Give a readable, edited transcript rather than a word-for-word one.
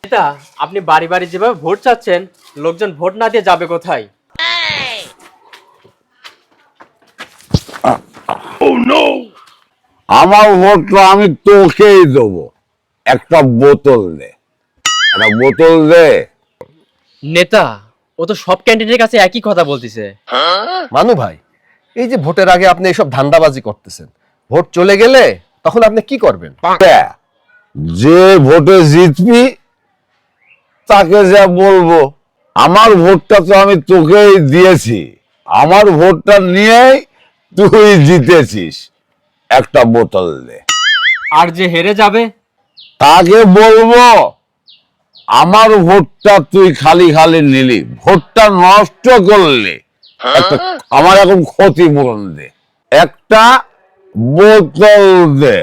নেতা, আপনি বাড়ি বাড়ি যেভাবে ভোট চাচ্ছেন, লোকজন ভোট না দিয়ে যাবে কোথায়? আমার ভোটটা আমি তোকেই দেবো। একটা বোতল দে, একটা বোতল দে। নেতা, ও তো সব ক্যান্ডিডেটের কাছে একই কথা বলতিছে। মানু ভাই, এই যে ভোটের আগে আপনি এইসব ধান্দাবাজি করতেছেন, ভোট চলে গেলে তখন আপনি কি করবেন? যে ভোটে জিতবি তাকে যা বলবো। আমার ভোটটা তো আমি তোকেই দিয়েছি, আমার ভোটটা নিয়েই তুই জিতেছিস। একটা বোতল দে। আর যে হেরে যাবে? তাকে বলবো আমার ভোটটা তুই খালি খালি নিলি, ভোটটা নষ্ট করলি, আমার এখন ক্ষতিপূরণ দে, একটা বোতল দে।